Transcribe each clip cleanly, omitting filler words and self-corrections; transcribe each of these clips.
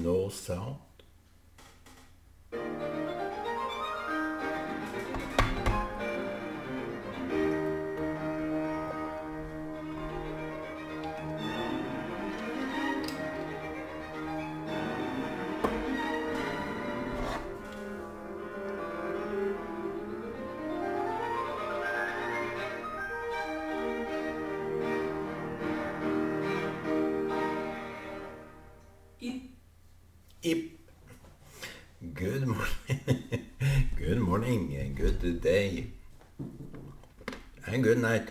no sound. Ip. Good morning, good morning, good day, and good night.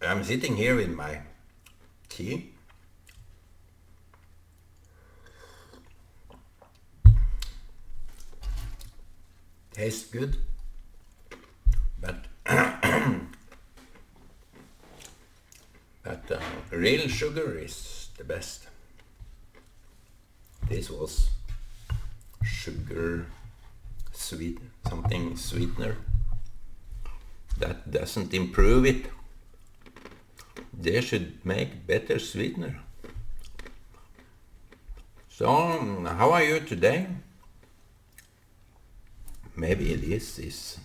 I'm sitting here with my tea. Tastes good, but real sugar is the best. This was sugar something sweetener. That doesn't improve it. They should make better sweetener. So, how are you today? Maybe this is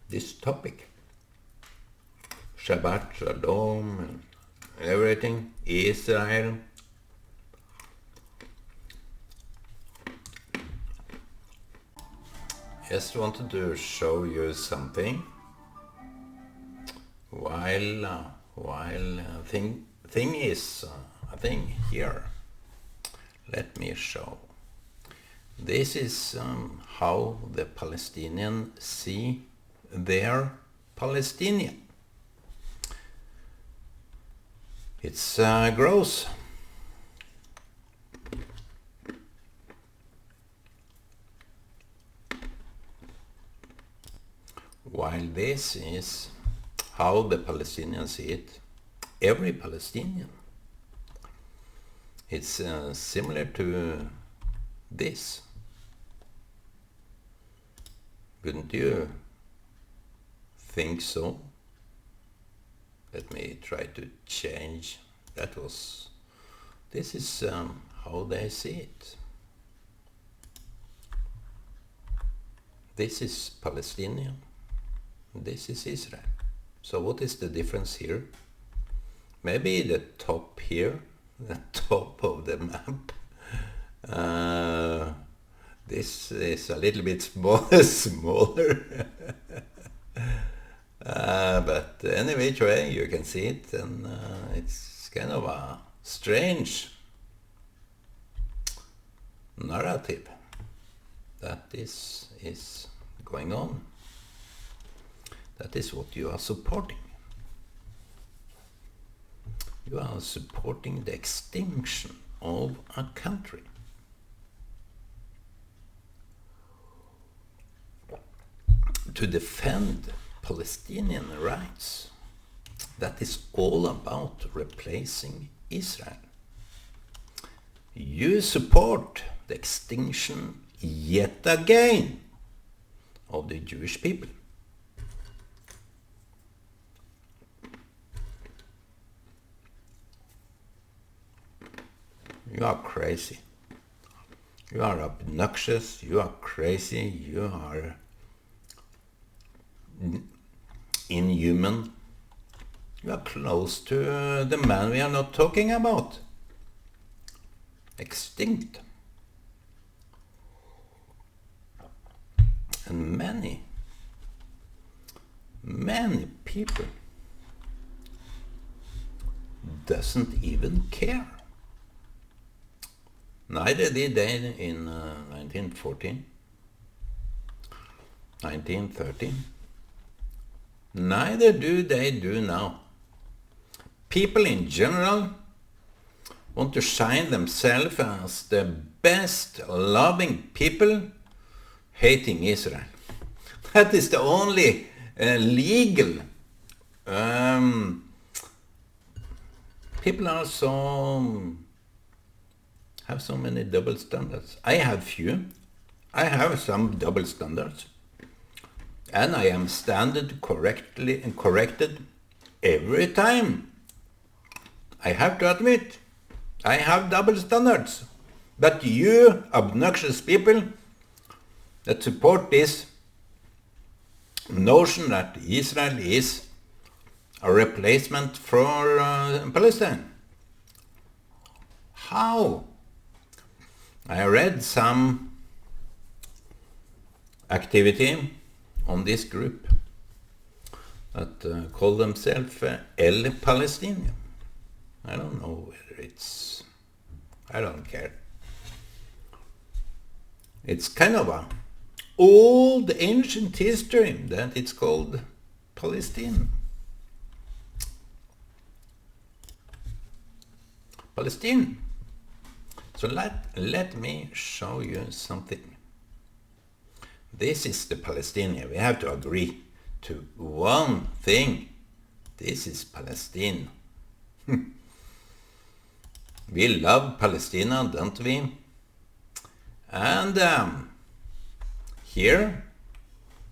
this topic. Shabbat, Shalom, and everything, Israel. Just wanted to show you something. Thing is a thing here. Let me show. This is how the Palestinians see their Palestinian. It's gross. While this is how the Palestinians see it, every Palestinian, it's similar to this. Wouldn't you think so? Let me try to change. This is how they see it. This is Palestinian. This is Israel. So what is the difference here? Maybe the top here, the top of the map. This is a little bit smaller. But anyway, you can see it, and it's kind of a strange narrative that this is going on. That is what you are supporting. You are supporting the extinction of a country. To defend Palestinian rights. That is all about replacing Israel. You support the extinction yet again of the Jewish people. You are crazy. You are obnoxious. You are crazy. You are inhuman. You are close to the man we are not talking about. Extinct. And many people doesn't even care. Neither did they in 1914, 1913. Neither do they do now. People in general want to shine themselves as the best loving people hating Israel. That is the only legal. People also have so many double standards. I have few. I have some double standards. And I am standard corrected every time, I have to admit, I have double standards. But you obnoxious people that support this notion that Israel is a replacement for Palestine. How? I read some activity on this group that call themselves El Palestinian. I don't know whether it's... I don't care. It's kind of a old ancient history that it's called Palestine. Palestine. So let me show you something. This is the Palestinian. We have to agree to one thing. This is Palestine. We love Palestine, don't we? And here,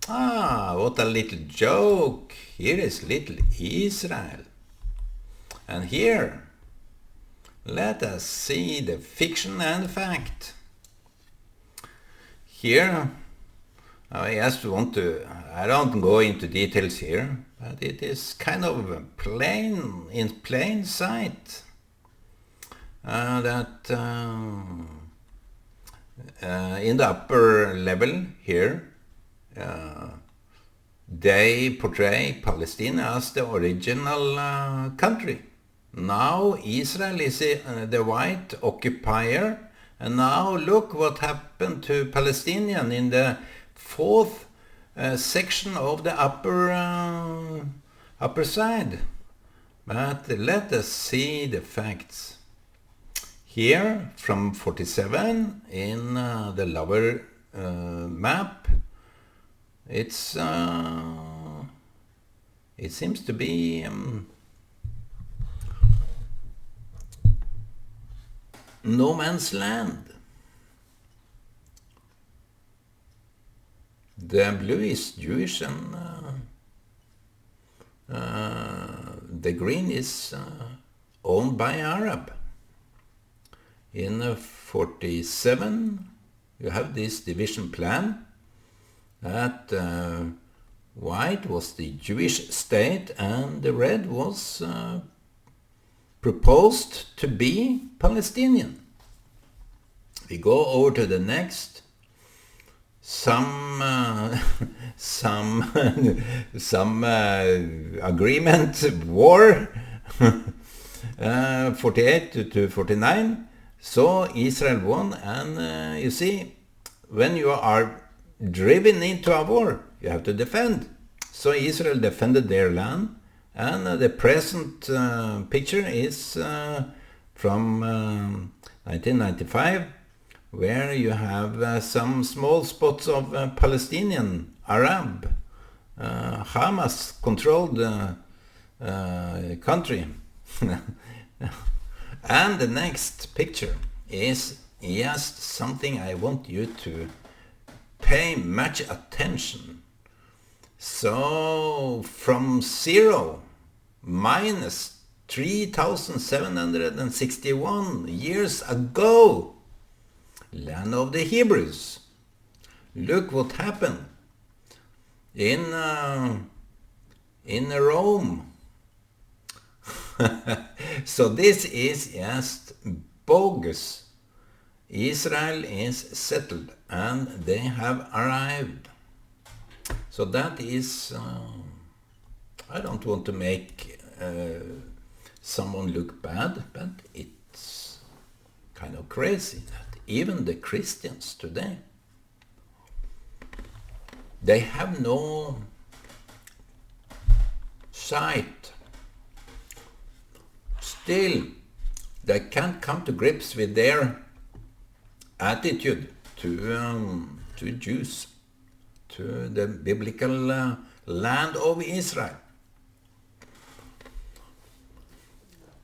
what a little joke. Here is little Israel. And here, let us see the fiction and fact. Here, I don't go into details here, but it is kind of in plain sight that in the upper level here, they portray Palestine as the original country. Now Israel is the white occupier, and now look what happened to Palestinians in the fourth section of the upper side. But let us see the facts. Here, from 47 in the lower map, it seems to be no man's land. The blue is Jewish and the green is owned by Arab. In 47, you have this division plan that white was the Jewish state and the red was proposed to be Palestinian. We go over to the next. Some agreement war 48 to 49. So Israel won, and you see, when you are driven into a war, you have to defend. So Israel defended their land, and the present picture is from 1995, where you have some small spots of Palestinian Arab, Hamas-controlled country. And the next picture is just something I want you to pay much attention. So from zero, minus 3,761 years ago, land of the Hebrews. Look what happened in Rome. So this is just bogus. Israel is settled and they have arrived. So that is, I don't want to make someone look bad, but it's kind of crazy that even the Christians today, they have no sight. Still, they can't come to grips with their attitude to Jews, to the biblical land of Israel.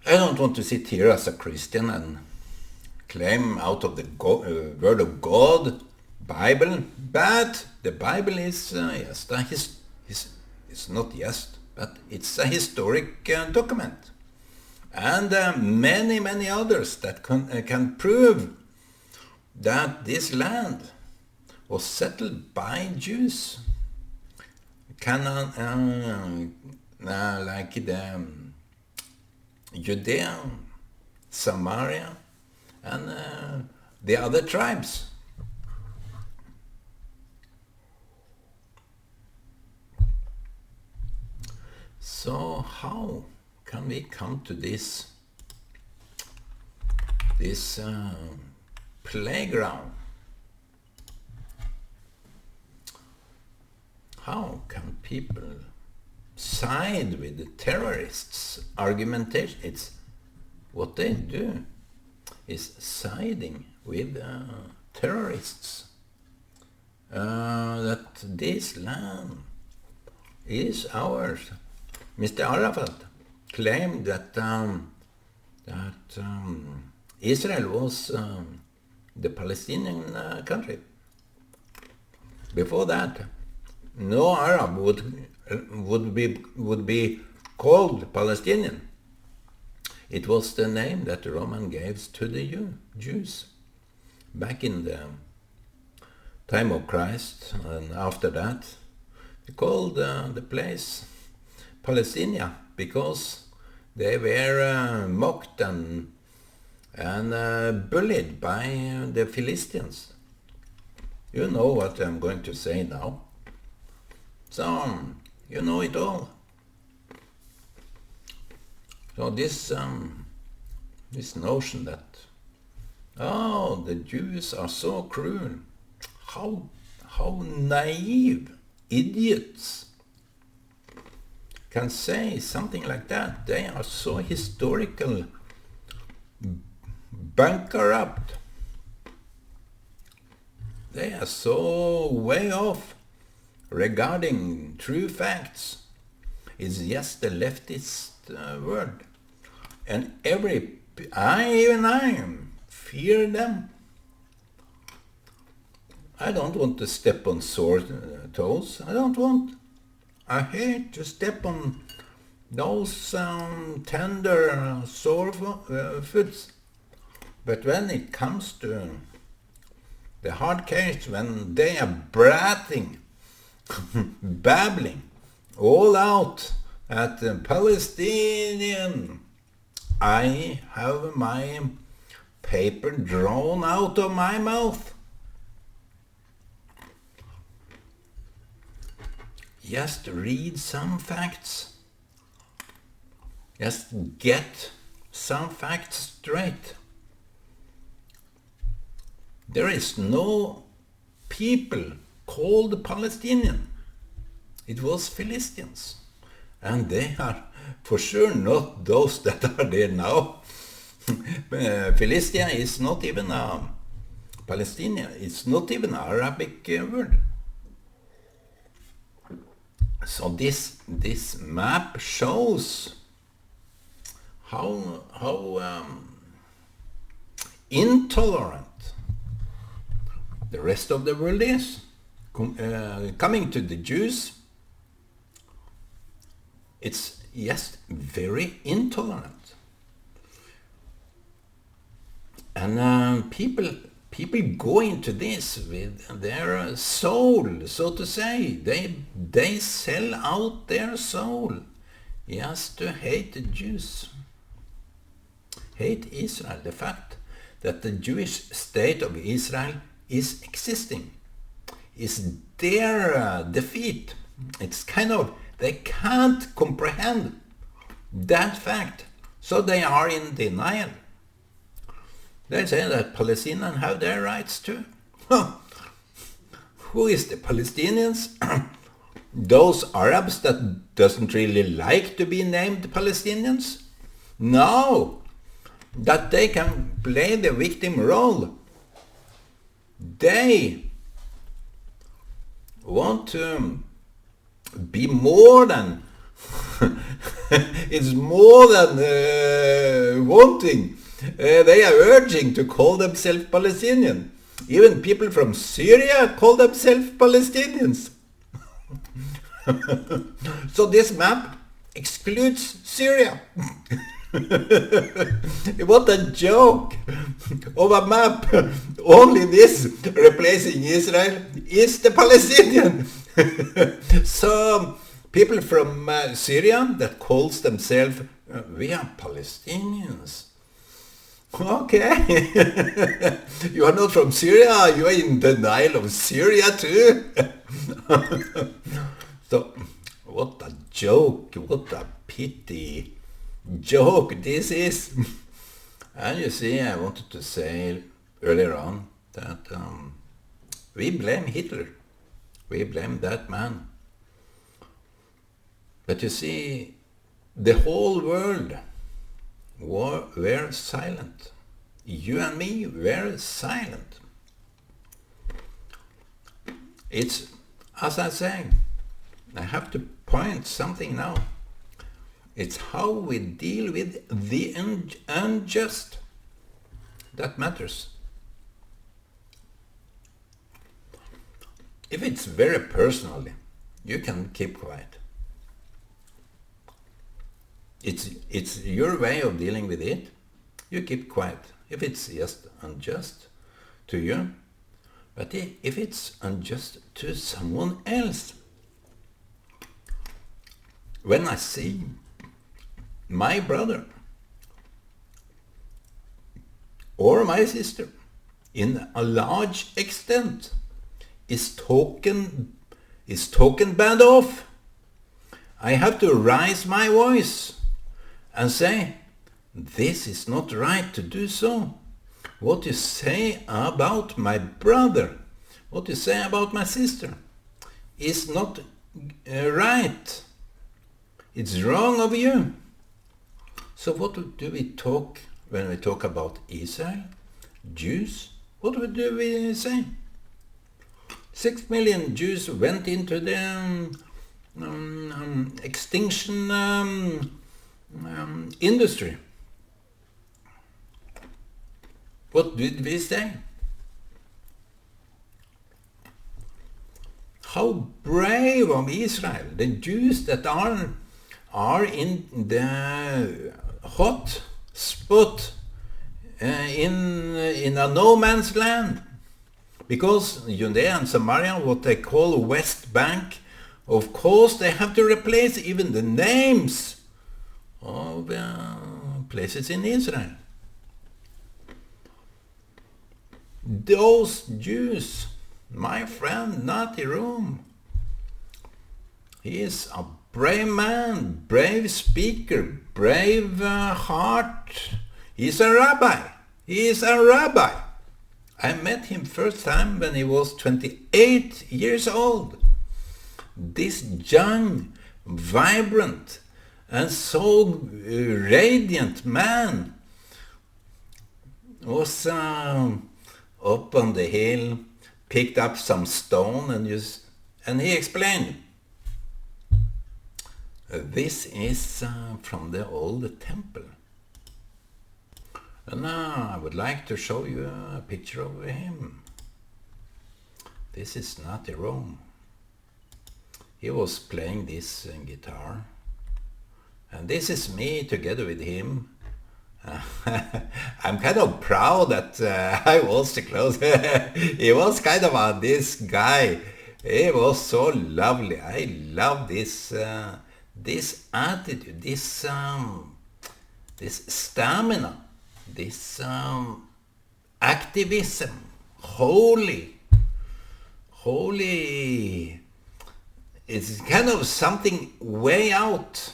I don't want to sit here as a Christian and claim out of the Word of God, Bible, but the Bible is it's not just, but it's a historic document. And many others that can prove that this land was settled by Jews. Canaan, like the Judea, Samaria, and the other tribes. So how can we come to this playground? How can people side with the terrorists' argumentation? It's what they do is siding with terrorists. That this land is ours. Mr. Arafat claimed that Israel was the Palestinian country. Before that, no Arab would be called Palestinian. It was the name that the Roman gave to the Jews back in the time of Christ, and after that they called the place Palestinia because they were mocked and bullied by the Philistines. You know what I'm going to say now. So, you know it all. So this notion that, oh, the Jews are so cruel. How naive idiots can say something like that. They are so historical bankrupt. They are so way off regarding true facts. It's just the leftist word. And even I fear them. I don't want to step on sore toes. I hate to step on those tender sore foots. But when it comes to the hard case, when they are babbling all out at the Palestinian, I have my paper drawn out of my mouth. Just read some facts. Just get some facts straight. There is no people called Palestinian. It was Philistines. And they are for sure not those that are there now. Philistia is not even a Palestinian. It's not even an Arabic word. So this map shows how intolerant the rest of the world is. Coming to the Jews, it's just very intolerant. And people go into this with their soul, so to say. They sell out their soul just to hate the Jews. Hate Israel. The fact that the Jewish state of Israel is existing is their defeat. It's kind of, they can't comprehend that fact, so they are in denial. They say that Palestinians have their rights too. Who is the Palestinians? Those Arabs that doesn't really like to be named Palestinians? No, that they can play the victim role. They want to be more than it's more than wanting. They are urging to call themselves Palestinian. Even people from Syria call themselves Palestinians. So this map excludes Syria. What a joke of a map. Only this replacing Israel is the Palestinian. So people from Syria that calls themselves, we are Palestinians. Okay. You are not from Syria, you are in denial of Syria too. So, what a joke, what a pity joke this is. And you see, I wanted to say earlier on that we blame Hitler. We blame that man. But you see, the whole world were silent. You and me were silent. It's, as I say, I have to point something now. It's how we deal with the unjust that matters. If it's very personal, you can keep quiet. It's your way of dealing with it. You keep quiet. If it's just unjust to you, but if it's unjust to someone else, when I see my brother or my sister in a large extent is taken bad off, I have to raise my voice and say, this is not right to do so. What you say about my brother, what you say about my sister is not right. It's wrong of you. So what do we talk when we talk about Israel, Jews? What do we say? 6 million Jews went into the extinction industry. What did we say? How brave of Israel, the Jews that are in the hot spot in a no man's land. Because Judea and Samaria, what they call West Bank, of course they have to replace even the names of places in Israel. Those Jews, my friend Nati Rum, he is a brave man, brave speaker, brave heart. He's a rabbi. He is a rabbi. I met him first time when he was 28 years old. This young, vibrant, and so radiant man was up on the hill, picked up some stone and he explained, this is from the old temple. And now I would like to show you a picture of him. This is not in Rome. He was playing this guitar. And this is me together with him. I'm kind of proud that I was the close. He was kind of this guy. He was so lovely. I love this attitude, this stamina, this activism, holy. It's kind of something way out.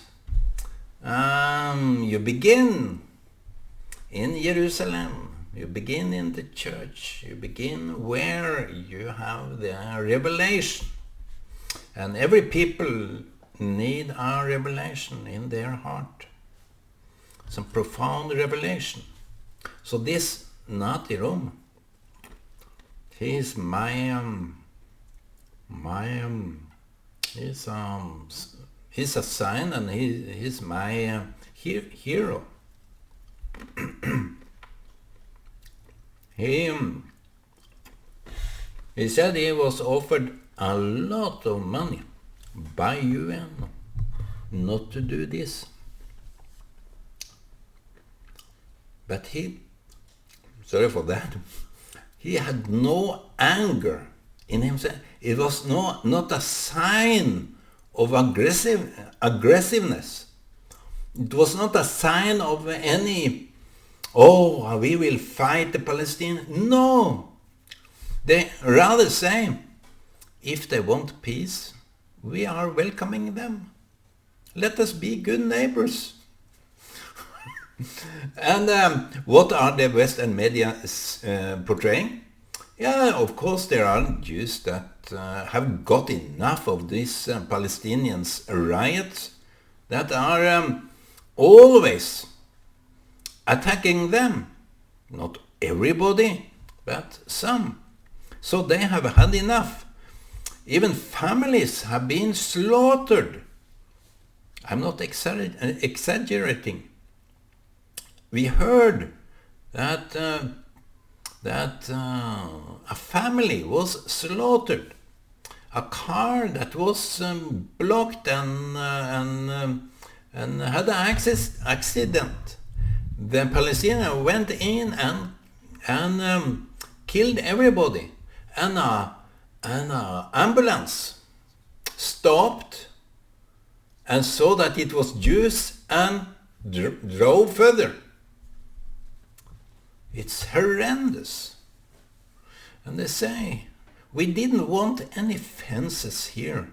You begin in Jerusalem, you begin in the church, you begin where you have the revelation. And every people need a revelation in their heart. Some profound revelation. So this Nati Rum, he's he's a sign, and he's my hero. He said he was offered a lot of money by UN not to do this. But sorry for that, he had no anger in himself. It was not a sign of aggressiveness. It was not a sign of any, we will fight the Palestinians. No. They rather say, if they want peace, we are welcoming them. Let us be good neighbors. And what are the Western media portraying? Yeah, of course there are Jews that have got enough of these Palestinians riots that are always attacking them. Not everybody, but some. So they have had enough. Even families have been slaughtered. I'm not exaggerating. We heard that a family was slaughtered. A car that was blocked and had an accident. The Palestinians went in and killed everybody. And an ambulance stopped and saw that it was Jews and drove further. It's horrendous. And they say, we didn't want any fences here.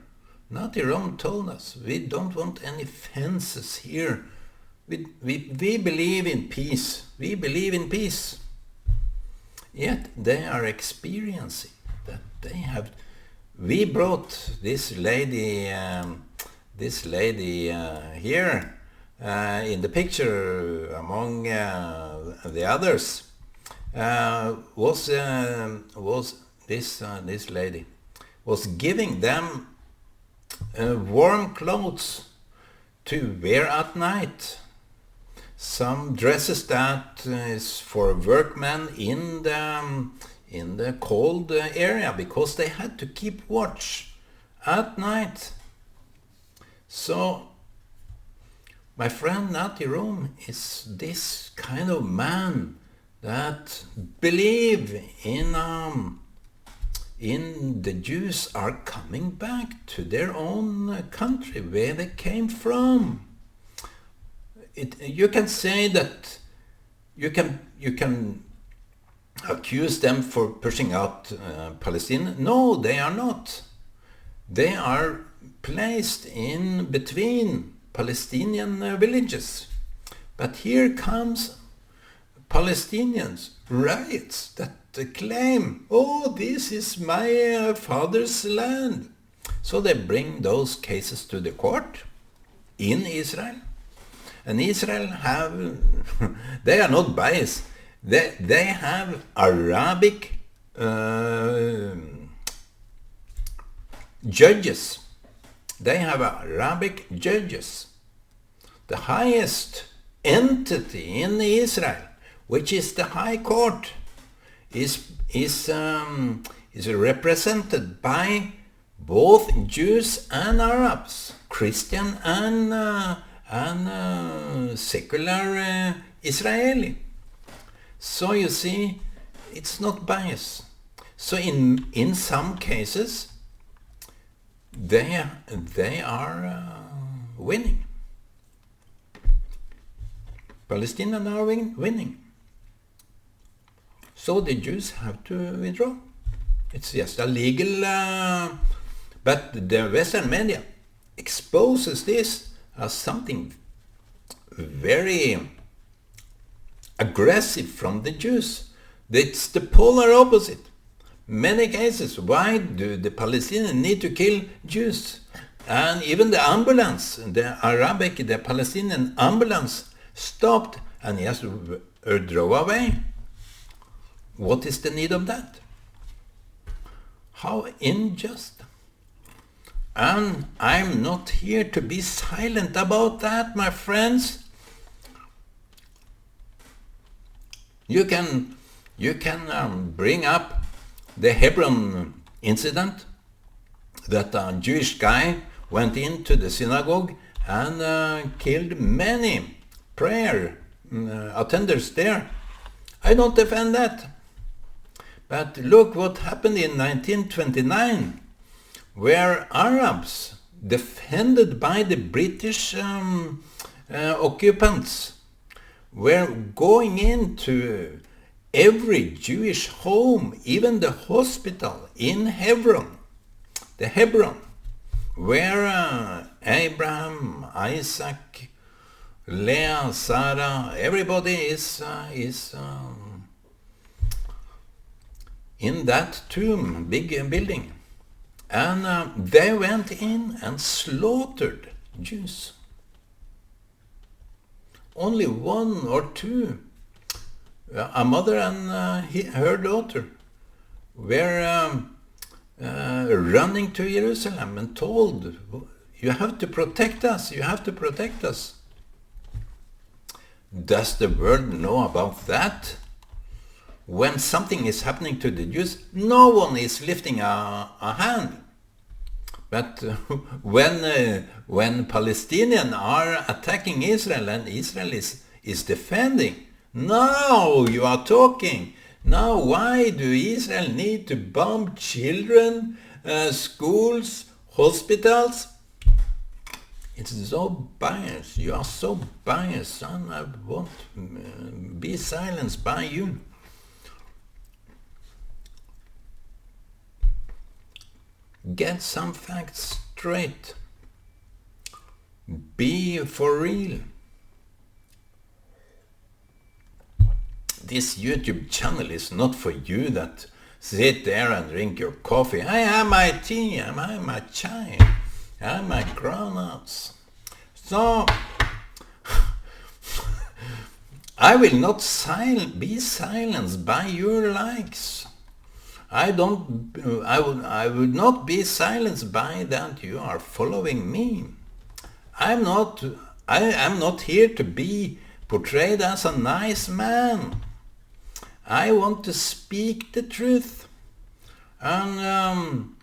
Nazi Rome told us, we don't want any fences here. We believe in peace. We believe in peace. Yet they are experiencing that they have. We brought this lady here in the picture among the others. Was this lady was giving them warm clothes to wear at night. Some dresses that is for workmen in the cold area because they had to keep watch at night. So my friend Nazi Rome is this kind of man that believe in the Jews are coming back to their own country where they came from. You can say that you can accuse them for pushing out Palestine. No, they are not. They are placed in between Palestinian villages. But here comes Palestinians, riots that claim, this is my father's land. So they bring those cases to the court in Israel. And Israel they are not biased. They have Arabic judges. They have Arabic judges. The highest entity in Israel, which is the High Court, is represented by both Jews and Arabs, Christian and secular Israeli. So you see, it's not bias. So in some cases, they are winning. Palestinians are winning. So the Jews have to withdraw. It's just a legal, but the Western media exposes this as something very aggressive from the Jews. It's the polar opposite. Many cases, why do the Palestinians need to kill Jews? And even the ambulance, the Palestinian ambulance stopped and just drove away. What is the need of that? How unjust. And I'm not here to be silent about that, my friends. You can bring up the Hebron incident, that a Jewish guy went into the synagogue and killed many prayer attenders there. I don't defend that. But look what happened in 1929, where Arabs, defended by the British occupants, were going into every Jewish home, even the hospital in Hebron, where Abraham, Isaac, Leah, Sarah, everybody is in that tomb, big building. And they went in and slaughtered Jews. Only one or two, a mother and her daughter, were running to Jerusalem and told, you have to protect us, you have to protect us. Does the world know about that? When something is happening to the Jews, no one is lifting a hand. But when Palestinians are attacking Israel and Israel is defending, now you are talking. Now why do Israel need to bomb children, schools, hospitals? It's so biased. You are so biased, and I won't be silenced by you. Get some facts straight. Be for real. This YouTube channel is not for you that sit there and drink your coffee. I have my tea, I have my chai, I have my grown-ups. So, I will not be silenced by your likes. I would not be silenced by that you are following me. I am not here to be portrayed as a nice man. I want to speak the truth. And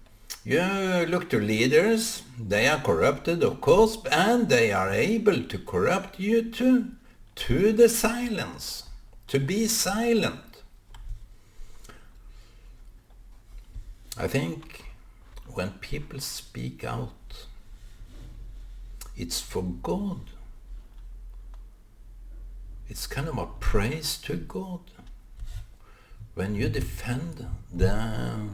you look to leaders, they are corrupted, of course, and they are able to corrupt you too, to the silence, to be silent. I think when people speak out, it's for God. It's kind of a praise to God. When you defend the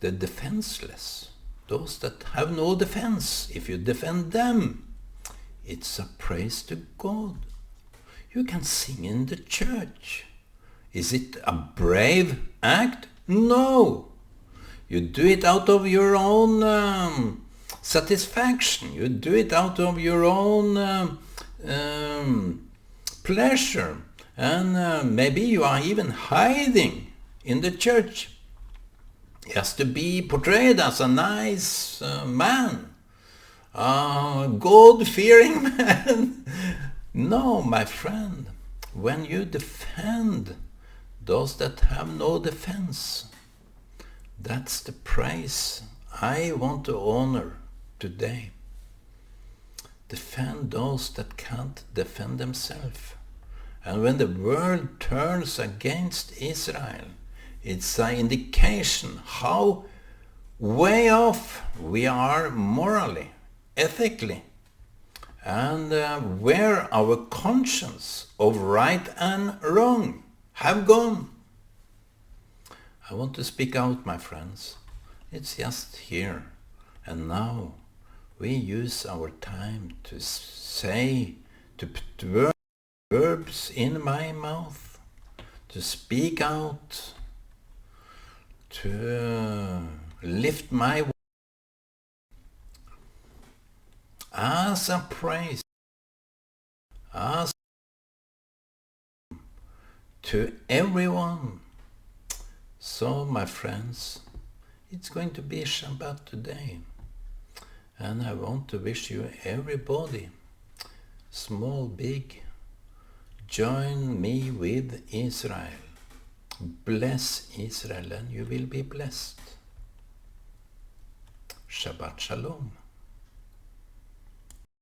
defenseless, those that have no defense, if you defend them, it's a praise to God. You can sing in the church. Is it a brave act? No. You do it out of your own satisfaction. You do it out of your own pleasure. And maybe you are even hiding in the church. He has to be portrayed as a nice man, a God-fearing man. No, my friend, when you defend those that have no defense, that's the praise I want to honor today. Defend those that can't defend themselves. And when the world turns against Israel, it's an indication how way off we are morally, ethically, and where our conscience of right and wrong have gone. I want to speak out, my friends. It's just here and now. We use our time to say, to put verbs in my mouth, to speak out, to lift my voice as a praise, as to everyone. So, my friends, it's going to be Shabbat today, and I want to wish you, everybody, small, big, join me with Israel. Bless Israel and you will be blessed. Shabbat Shalom.